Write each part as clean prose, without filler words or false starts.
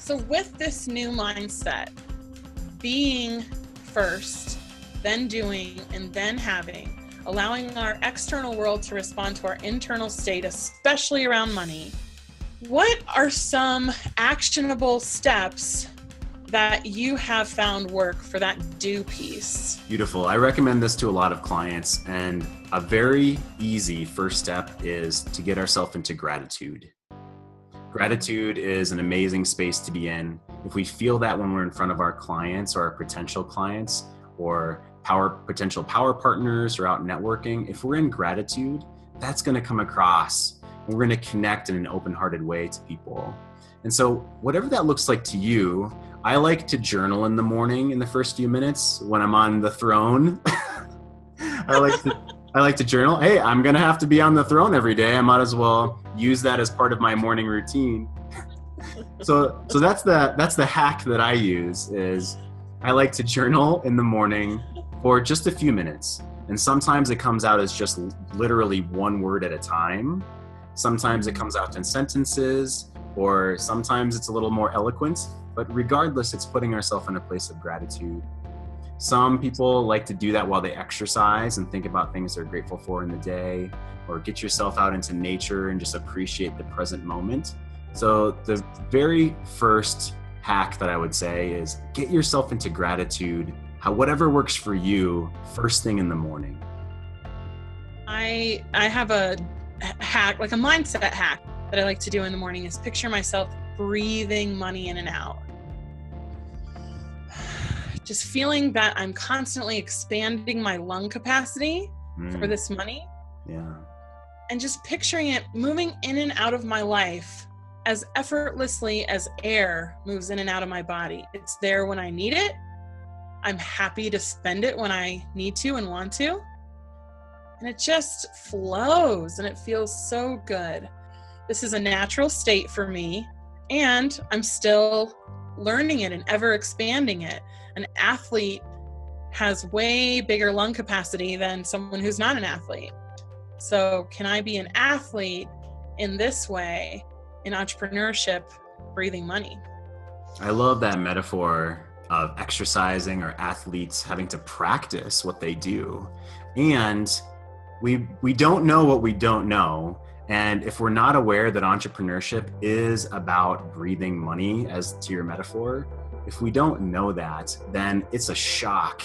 So with this new mindset, being first, then doing, and then having, allowing our external world to respond to our internal state, especially around money, what are some actionable steps that you have found work for that do piece? Beautiful. I recommend this to a lot of clients, and a very easy first step is to get ourselves into gratitude. Gratitude is an amazing space to be in. If we feel that when we're in front of our clients or our potential clients or potential power partners or out networking, if we're in gratitude, that's going to come across. We're going to connect in an open-hearted way to people. And so whatever that looks like to you, I like to journal in the morning in the first few minutes when I'm on the throne. I like to journal. Hey, I'm going to have to be on the throne every day. I might as well use that as part of my morning routine. So that's the hack that I use is I like to journal in the morning for just a few minutes. And sometimes it comes out as just literally one word at a time. Sometimes it comes out in sentences, or sometimes it's a little more eloquent. But regardless, it's putting ourselves in a place of gratitude. Some people like to do that while they exercise and think about things they're grateful for in the day, or get yourself out into nature and just appreciate the present moment. So the very first hack that I would say is get yourself into gratitude, whatever works for you, first thing in the morning. I have a hack, like a mindset hack that I like to do in the morning is picture myself breathing money in and out. Just feeling that I'm constantly expanding my lung capacity for this money. Yeah. And just picturing it moving in and out of my life as effortlessly as air moves in and out of my body. It's there when I need it. I'm happy to spend it when I need to and want to. And it just flows and it feels so good. This is a natural state for me, and I'm still learning it and ever expanding it. An athlete has way bigger lung capacity than someone who's not an athlete. So can I be an athlete in this way in entrepreneurship, breathing money? I love that metaphor of exercising or athletes having to practice what they do. And we don't know what we don't know. And if we're not aware that entrepreneurship is about breathing money, as to your metaphor, if we don't know that, then it's a shock.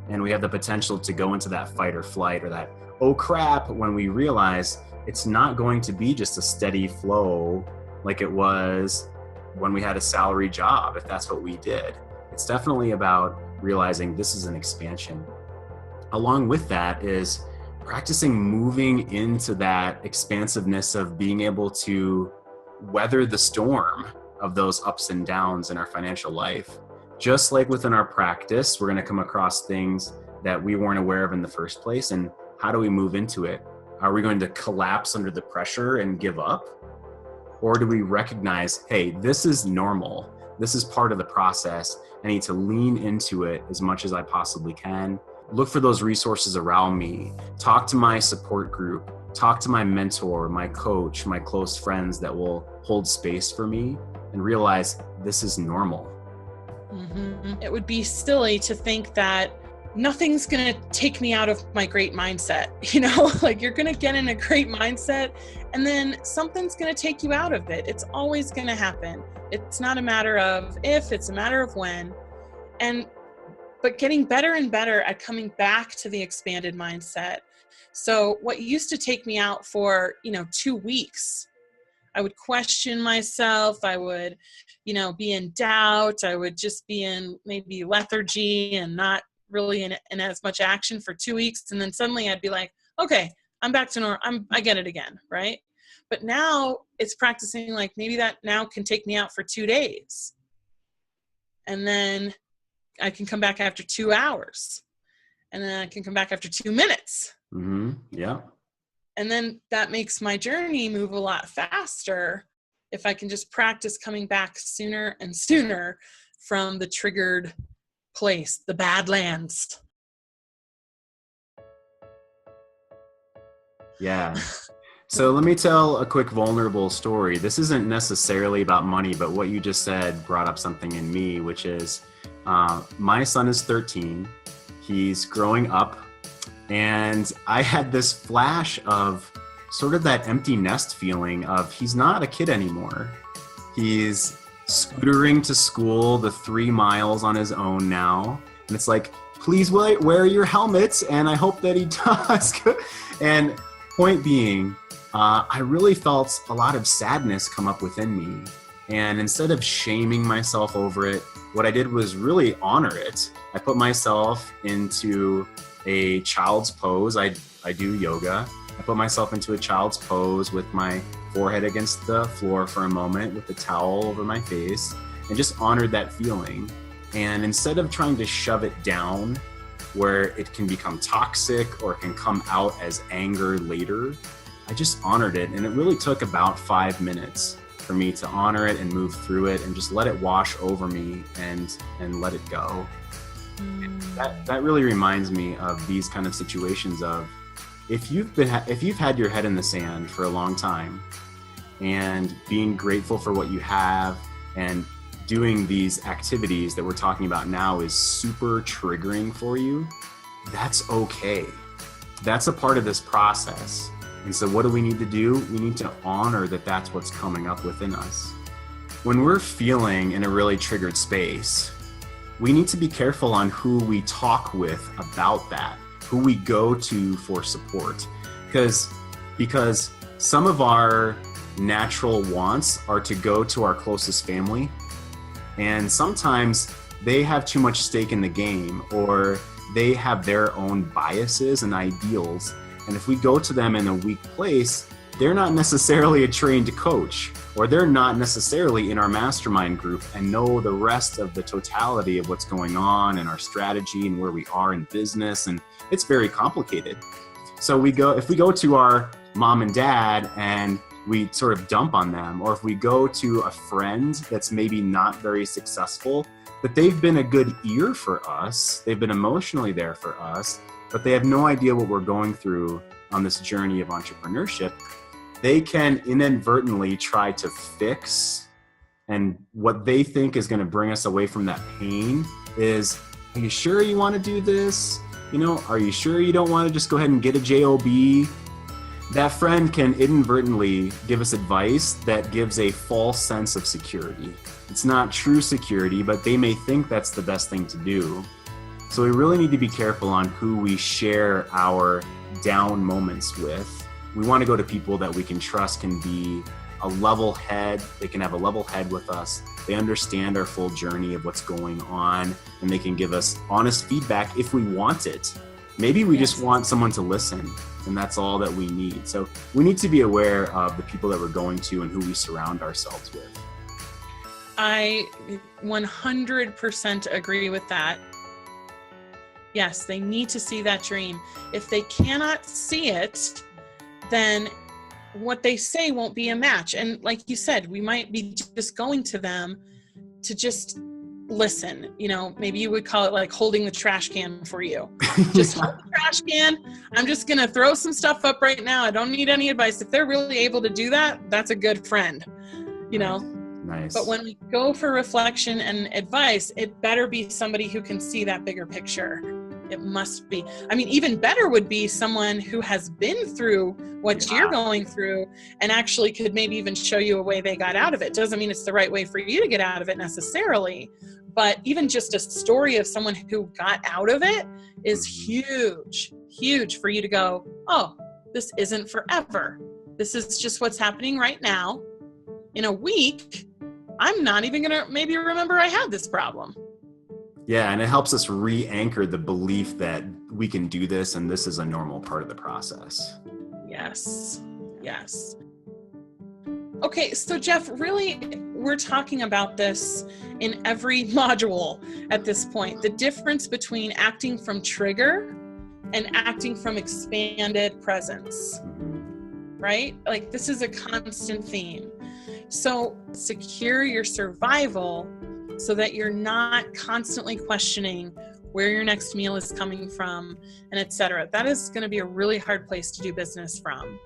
And we have the potential to go into that fight or flight or that, oh crap, when we realize it's not going to be just a steady flow like it was when we had a salary job, if that's what we did. It's definitely about realizing this is an expansion. Along with that is practicing moving into that expansiveness of being able to weather the storm of those ups and downs in our financial life. Just like within our practice, we're going to come across things that we weren't aware of in the first place. And how do we move into it? Are we going to collapse under the pressure and give up? Or do we recognize, hey, this is normal. This is part of the process. I need to lean into it as much as I possibly can. Look for those resources around me. Talk to my support group. Talk to my mentor, my coach, my close friends that will hold space for me and realize this is normal. Mm-hmm. It would be silly to think that nothing's going to take me out of my great mindset. Like you're going to get in a great mindset and then something's going to take you out of it. It's always going to happen. It's not a matter of if, it's a matter of when. But getting better and better at coming back to the expanded mindset. So what used to take me out for, 2 weeks, I would question myself. I would, be in doubt. I would just be in maybe lethargy and not really in as much action for 2 weeks. And then suddenly I'd be like, okay, I'm back to normal. I get it again. Right. But now it's practicing like maybe that now can take me out for 2 days. And then I can come back after 2 hours. And then I can come back after 2 minutes. Mm-hmm. Yeah. And then that makes my journey move a lot faster if I can just practice coming back sooner and sooner from the triggered place, the Badlands. Yeah. So let me tell a quick vulnerable story. This isn't necessarily about money, but what you just said brought up something in me, which is my son is 13. He's growing up, and I had this flash of sort of that empty nest feeling of he's not a kid anymore. He's scootering to school the 3 miles on his own now. And it's like, please wear your helmets. And I hope that he does. And point being, I really felt a lot of sadness come up within me. And instead of shaming myself over it, what I did was really honor it. I put myself into a child's pose. I do yoga. I put myself into a child's pose with my forehead against the floor for a moment with the towel over my face, and just honored that feeling. And instead of trying to shove it down where it can become toxic or it can come out as anger later, I just honored it. And it really took about 5 minutes for me to honor it and move through it and just let it wash over me and let it go. That really reminds me of these kind of situations of, if you've had your head in the sand for a long time and being grateful for what you have and doing these activities that we're talking about now is super triggering for you, that's okay. That's a part of this process. And so what do we need to do? We need to honor that that's what's coming up within us. When we're feeling in a really triggered space, we need to be careful on who we talk with about that, who we go to for support. Because some of our natural wants are to go to our closest family, and sometimes they have too much stake in the game, or they have their own biases and ideals. And if we go to them in a weak place, they're not necessarily a trained coach, or they're not necessarily in our mastermind group and know the rest of the totality of what's going on and our strategy and where we are in business. And it's very complicated. So if we go to our mom and dad and we sort of dump on them, or if we go to a friend that's maybe not very successful, but they've been a good ear for us, they've been emotionally there for us, but they have no idea what we're going through on this journey of entrepreneurship, they can inadvertently try to fix, and what they think is going to bring us away from that pain is, are you sure you want to do this? Are you sure you don't want to just go ahead and get a job? That friend can inadvertently give us advice that gives a false sense of security. It's not true security, but they may think that's the best thing to do. So we really need to be careful on who we share our down moments with. We want to go to people that we can trust can be a level head. They can have a level head with us. They understand our full journey of what's going on, and they can give us honest feedback if we want it. Maybe we just want someone to listen, and that's all that we need. So we need to be aware of the people that we're going to and who we surround ourselves with. I 100% agree with that. Yes, they need to see that dream. If they cannot see it, then what they say won't be a match. And like you said, we might be just going to them to just listen. Maybe you would call it like holding the trash can for you. Just hold the trash can. I'm just going to throw some stuff up right now. I don't need any advice. If they're really able to do that, that's a good friend, Nice. But when we go for reflection and advice, it better be somebody who can see that bigger picture. It must be. Even better would be someone who has been through what you're going through and actually could maybe even show you a way they got out of it. Doesn't mean it's the right way for you to get out of it necessarily, but even just a story of someone who got out of it is huge for you to go, oh, this isn't forever. This is just what's happening right now. In a week, I'm not even going to maybe remember I had this problem. Yeah, and it helps us re-anchor the belief that we can do this and this is a normal part of the process. Yes. Okay, so Jeff, really, we're talking about this in every module at this point. The difference between acting from trigger and acting from expanded presence, right? Like this is a constant theme. So secure your survival so that you're not constantly questioning where your next meal is coming from, and etc. That is going to be a really hard place to do business from.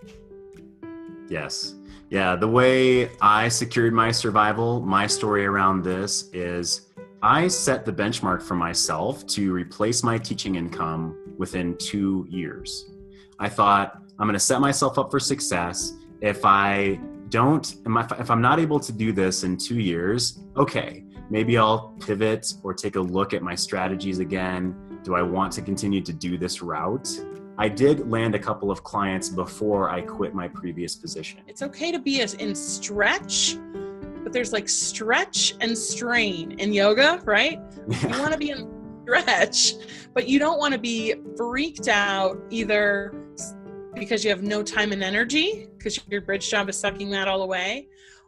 Yes. Yeah. The way I secured my survival, my story around this is I set the benchmark for myself to replace my teaching income within 2 years. I thought I'm going to set myself up for success. If I'm not able to do this in 2 years, okay, maybe I'll pivot or take a look at my strategies again. Do I want to continue to do this route? I did land a couple of clients before I quit my previous position. It's okay to be in stretch, but there's like stretch and strain in yoga, right? Yeah. You want to be in stretch, but you don't want to be freaked out either because you have no time and energy because your bridge job is sucking that all away,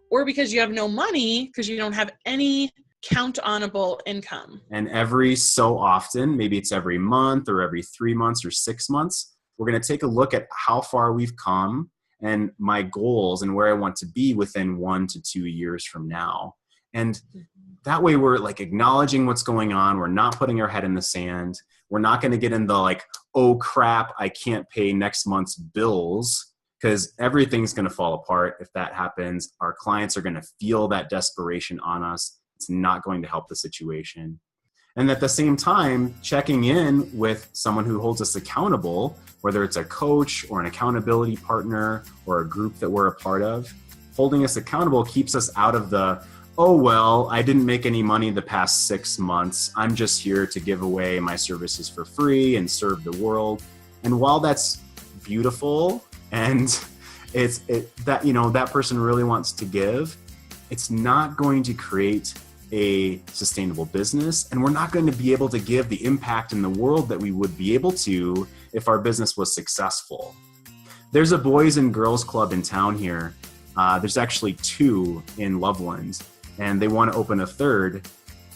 or because you have no money because you don't have any count-onable income. And every so often, maybe it's every month or every 3 months or 6 months, we're going to take a look at how far we've come and my goals and where I want to be within 1 to 2 years from now. And that way we're like acknowledging what's going on. We're not putting our head in the sand. We're not going to get into like, oh crap, I can't pay next month's bills, because everything's going to fall apart if that happens. Our clients are going to feel that desperation on us. It's not going to help the situation. And at the same time, checking in with someone who holds us accountable, whether it's a coach or an accountability partner or a group that we're a part of, holding us accountable keeps us out of the, oh, well, I didn't make any money the past 6 months. I'm just here to give away my services for free and serve the world. And while that's beautiful and that person really wants to give, it's not going to create a sustainable business, and we're not going to be able to give the impact in the world that we would be able to if our business was successful. There's a boys and girls club in town here. There's actually 2 in Loveland, and they want to open a 3rd.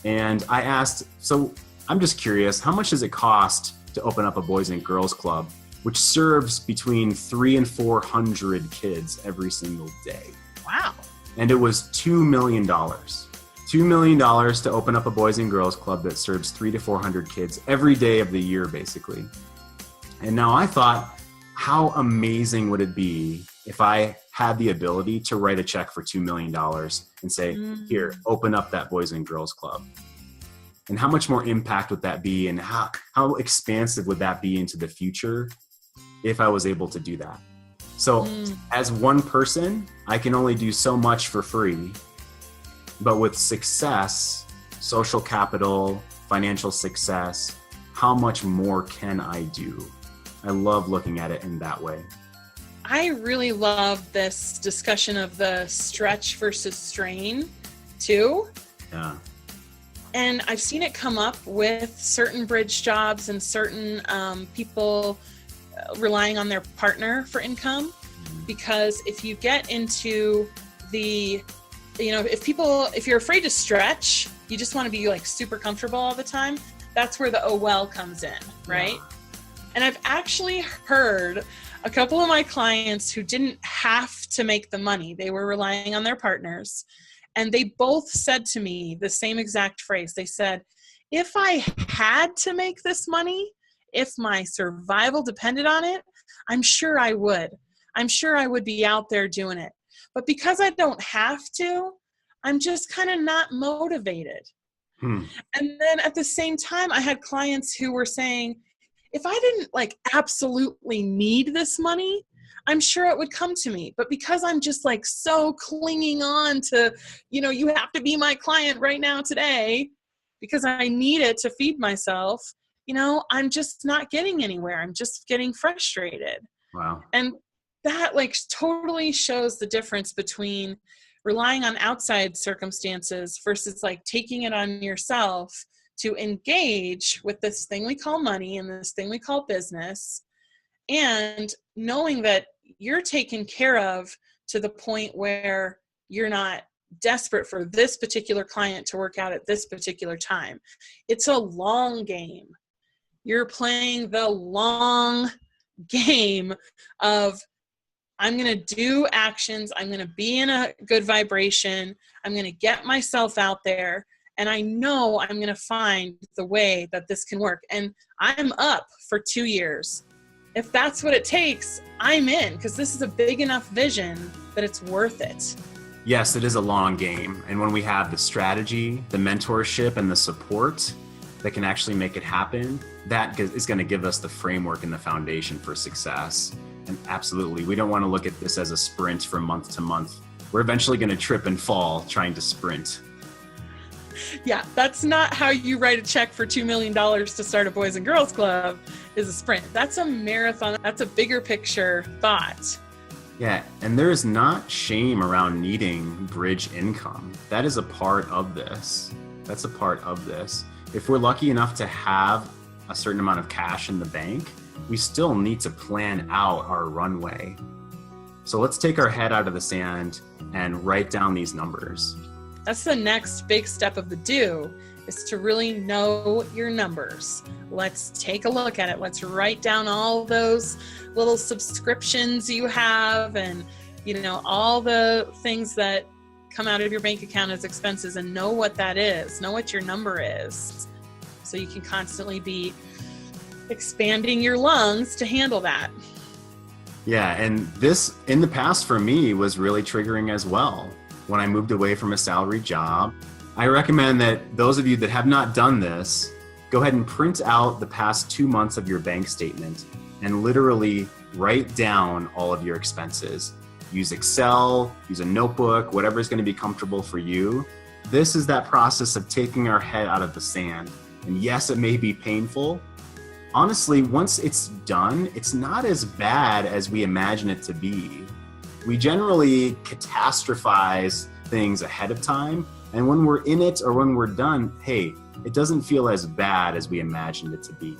And I asked, so I'm just curious, how much does it cost to open up a boys and girls club, which serves between 300 and 400 kids every single day? Wow. And it was $2 million. $2 million to open up a boys and girls club that serves 300 to 400 kids every day of the year, basically. And now I thought, how amazing would it be if I had the ability to write a check for $2 million and say, here, open up that boys and girls club? And how much more impact would that be? And how expansive would that be into the future if I was able to do that? So as one person, I can only do so much for free. But with success, social capital, financial success, how much more can I do? I love looking at it in that way. I really love this discussion of the stretch versus strain too. Yeah. And I've seen it come up with certain bridge jobs and certain people relying on their partner for income. Because if you get into if you're afraid to stretch, you just want to be like super comfortable all the time, that's where the oh well comes in, right? Yeah. And I've actually heard a couple of my clients who didn't have to make the money. They were relying on their partners. And they both said to me the same exact phrase. They said, if I had to make this money, if my survival depended on it, I'm sure I would. I'm sure I would be out there doing it. But because I don't have to, I'm just kind of not motivated. And then at the same time, I had clients who were saying, if I didn't like absolutely need this money, I'm sure it would come to me. But because I'm just like so clinging on to, you have to be my client right now today because I need it to feed myself, I'm just not getting anywhere. I'm just getting frustrated. Wow. And that like totally shows the difference between relying on outside circumstances versus like taking it on yourself to engage with this thing we call money and this thing we call business, and knowing that you're taken care of to the point where you're not desperate for this particular client to work out at this particular time. It's a long game. You're playing the long game of, I'm going to do actions. I'm going to be in a good vibration. I'm going to get myself out there. And I know I'm going to find the way that this can work. And I'm up for 2 years. if that's what it takes, I'm in, because this is a big enough vision that it's worth it. Yes, it is a long game. And when we have the strategy, the mentorship, and the support that can actually make it happen, that is going to give us the framework and the foundation for success. And absolutely, we don't want to look at this as a sprint from month to month. We're eventually going to trip and fall trying to sprint. Yeah, that's not how you write a check for $2 million to start a Boys and Girls Club, is a sprint. That's a marathon. That's a bigger picture thought. Yeah, and there is not shame around needing bridge income. That is a part of this. That's a part of this. If we're lucky enough to have a certain amount of cash in the bank, we still need to plan out our runway. So let's take our head out of the sand and write down these numbers. That's the next big step of the do, is to really know your numbers. Let's take a look at it. Let's write down all those little subscriptions you have and, all the things that come out of your bank account as expenses, and know what that is. Know what your number is, so you can constantly be expanding your lungs to handle that. Yeah, and this in the past for me was really triggering as well. When I moved away from a salaried job, I recommend that those of you that have not done this, go ahead and print out the past 2 months of your bank statement and literally write down all of your expenses. Use Excel, use a notebook, whatever is going to be comfortable for you. This is that process of taking our head out of the sand. And yes, it may be painful. Honestly, once it's done, it's not as bad as we imagine it to be. We generally catastrophize things ahead of time. And when we're in it or when we're done, hey, it doesn't feel as bad as we imagined it to be.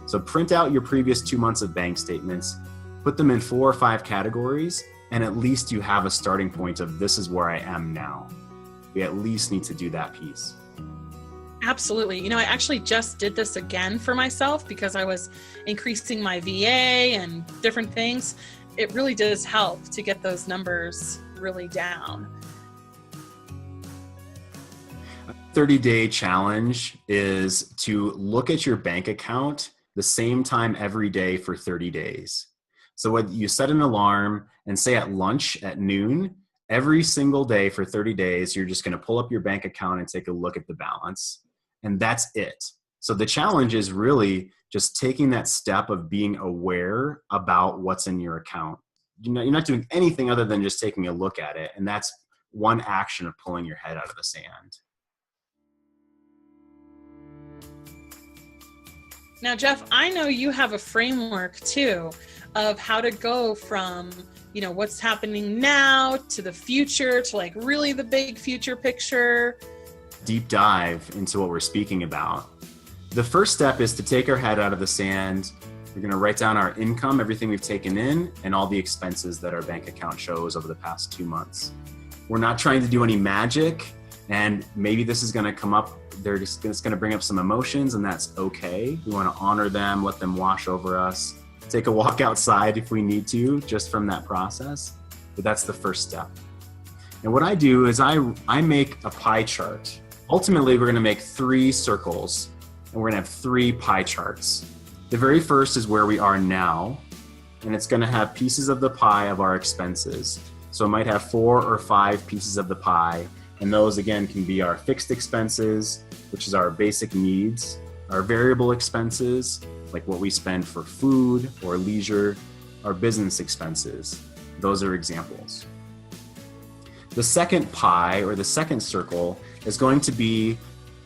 So print out your previous 2 months of bank statements, put them in 4 or 5 categories, and at least you have a starting point of this is where I am now. We at least need to do that piece. Absolutely. I actually just did this again for myself because I was increasing my VA and different things. It really does help to get those numbers really down. A 30-day challenge is to look at your bank account the same time every day for 30 days. So when you set an alarm and say at lunch at noon, every single day for 30 days, you're just going to pull up your bank account and take a look at the balance. And that's it. So the challenge is really just taking that step of being aware about what's in your account. You're not doing anything other than just taking a look at it. And that's one action of pulling your head out of the sand. Now, Jeff, I know you have a framework too of how to go from, what's happening now to the future to like really the big future picture. Deep dive into what we're speaking about. The first step is to take our head out of the sand. We're going to write down our income, everything we've taken in, and all the expenses that our bank account shows over the past 2 months. We're not trying to do any magic, and maybe this is going to come up. It's going to bring up some emotions, and that's okay. We want to honor them, let them wash over us, take a walk outside if we need to, just from that process. But that's the first step. And what I do is I make a pie chart. Ultimately, we're going to make 3 circles, and we're going to have 3 pie charts. The very first is where we are now, and it's going to have pieces of the pie of our expenses. So it might have 4 or 5 pieces of the pie, and those again can be our fixed expenses, which is our basic needs, our variable expenses, like what we spend for food or leisure, our business expenses. Those are examples. The second pie, or the second circle, is going to be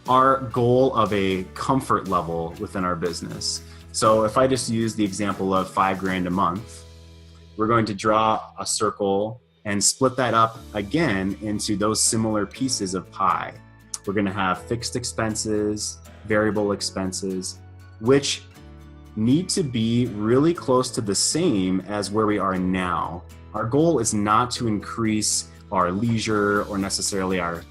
our goal of a comfort level within our business. So if I just use the example of $5,000 a month, we're going to draw a circle and split that up again into those similar pieces of pie. We're going to have fixed expenses, variable expenses, which need to be really close to the same as where we are now. Our goal is not to increase our leisure or necessarily our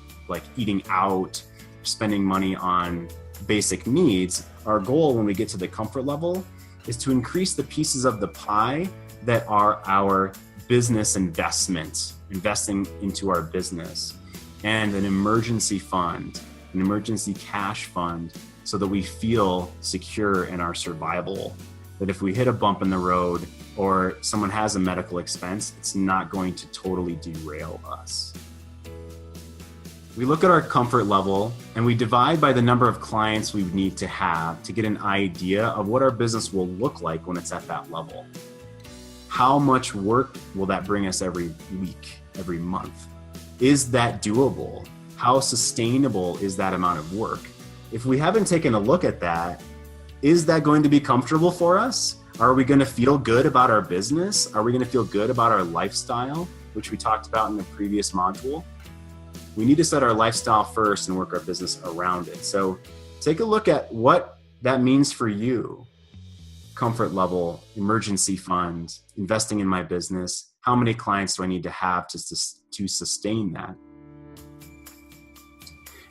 eating out, spending money on basic needs. Our goal when we get to the comfort level is to increase the pieces of the pie that are our business investment, investing into our business, and an emergency fund, an emergency cash fund, so that we feel secure in our survival. that if we hit a bump in the road or someone has a medical expense, it's not going to totally derail us. We look at our comfort level and we divide by the number of clients we need to have to get an idea of what our business will look like when it's at that level. How much work will that bring us every week, every month? Is that doable? How sustainable is that amount of work? If we haven't taken a look at that, is that going to be comfortable for us? Are we going to feel good about our business? Are we going to feel good about our lifestyle, which we talked about in the previous module? We need to set our lifestyle first and work our business around it. So take a look at what that means for you. Comfort level, emergency fund, investing in my business. How many clients do I need to have to sustain that?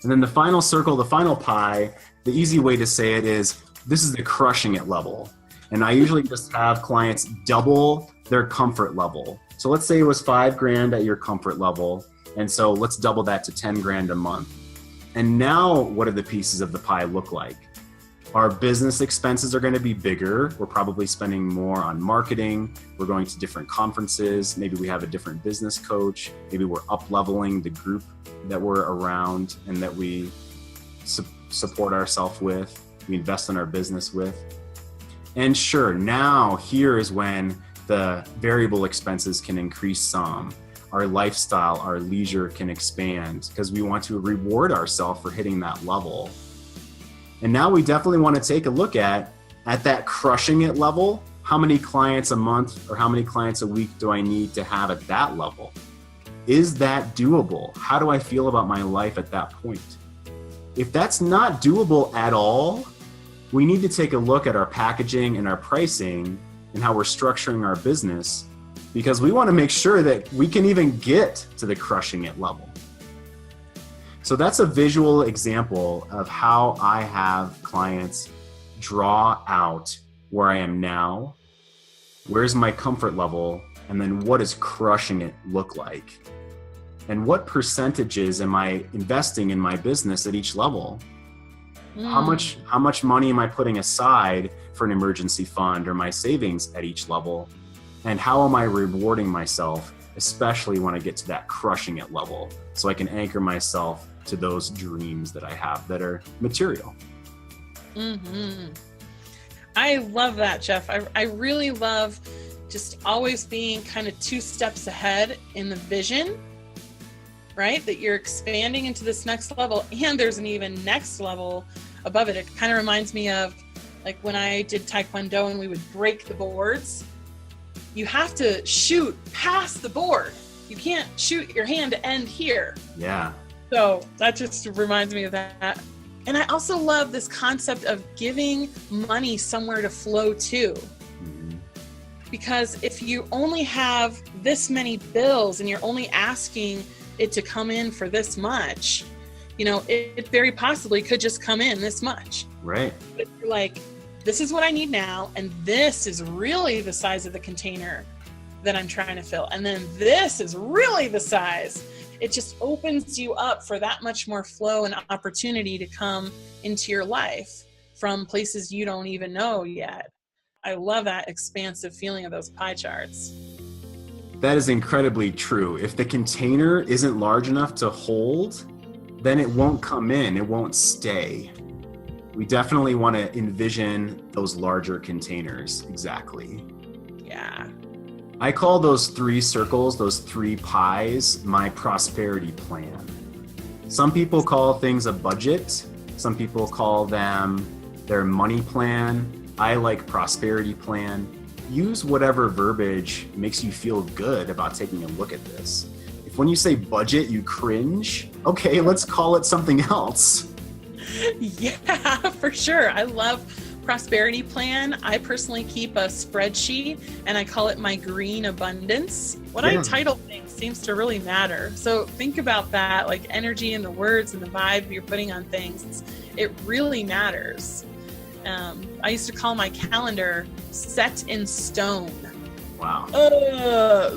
And then the final circle, the final pie, the easy way to say it is, this is the crushing it level. And I usually just have clients double their comfort level. So let's say it was $5,000 at your comfort level. And so let's double that to $10,000 a month. And now what do the pieces of the pie look like? Our business expenses are going to be bigger. We're probably spending more on marketing. We're going to different conferences. Maybe we have a different business coach. Maybe we're up-leveling the group that we're around and that we support ourselves with, we invest in our business with. And sure, now here is when the variable expenses can increase some. Our lifestyle, our leisure can expand because we want to reward ourselves for hitting that level. And now we definitely want to take a look at that crushing it level. How many clients a month or how many clients a week do I need to have at that level? Is that doable? How do I feel about my life at that point? If that's not doable at all, we need to take a look at our packaging and our pricing and how we're structuring our business, because we want to make sure that we can even get to the crushing it level. So that's a visual example of how I have clients draw out where I am now, where's my comfort level, and then what does crushing it look like? And what percentages am I investing in my business at each level? How much money am I putting aside for an emergency fund or my savings at each level? And how am I rewarding myself, especially when I get to that crushing it level, so I can anchor myself to those dreams that I have that are material? I love that, Jeff. I really love just always being kind of 2 steps ahead in the vision, right? That you're expanding into this next level, and there's an even next level above it. It kind of reminds me of like when I did Taekwondo and we would break the boards. You have to shoot past the board. You can't shoot your hand to end here. Yeah. So that just reminds me of that. And I also love this concept of giving money somewhere to flow to. Because if you only have this many bills and you're only asking it to come in for this much, you know, it very possibly could just come in this much. Right. But you're like, this is what I need now, and this is really the size of the container that I'm trying to fill. And then this is really the size. It just opens you up for that much more flow and opportunity to come into your life from places you don't even know yet. I love that expansive feeling of those pie charts. That is incredibly true. If the container isn't large enough to hold, then it won't come in, it won't stay. We definitely want to envision those larger containers. Exactly. Yeah. I call those 3 circles, those 3 pies, my prosperity plan. Some people call things a budget. Some people call them their money plan. I like prosperity plan. Use whatever verbiage makes you feel good about taking a look at this. If when you say budget, you cringe, okay, let's call it something else. Yeah, for sure. I love prosperity plan. I personally keep a spreadsheet and I call it my green abundance. What I title things seems to really matter. So think about that, like energy and the words and the vibe you're putting on things. It really matters. I used to call my calendar set in stone. Wow.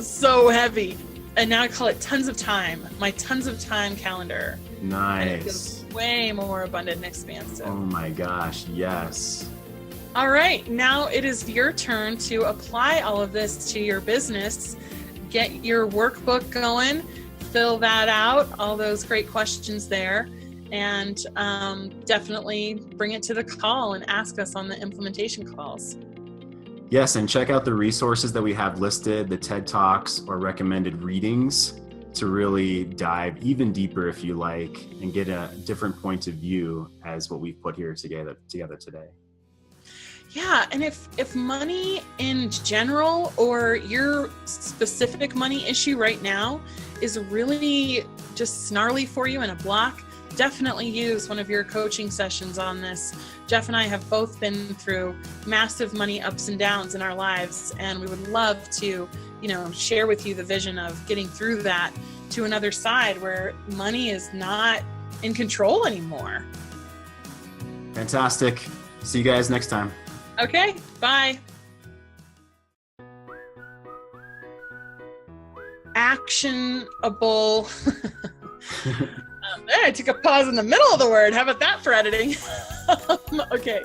So heavy. And now I call it tons of time. My tons of time calendar. Nice. Way more abundant and expansive. Oh my gosh, yes. All right, now it is your turn to apply all of this to your business. Get your workbook going, fill that out, all those great questions there, and definitely bring it to the call and ask us on the implementation calls. Yes, and check out the resources that we have listed, the TED Talks or recommended readings, to really dive even deeper if you like and get a different point of view as what we've put here together today. Yeah, and if money in general or your specific money issue right now is really just snarly for you and a block, definitely use one of your coaching sessions on this. Jeff and I have both been through massive money ups and downs in our lives, and we would love to, share with you the vision of getting through that to another side where money is not in control anymore. Fantastic. See you guys next time. Okay, bye. Actionable. I took a pause in the middle of the word. How about that for editing? Okay.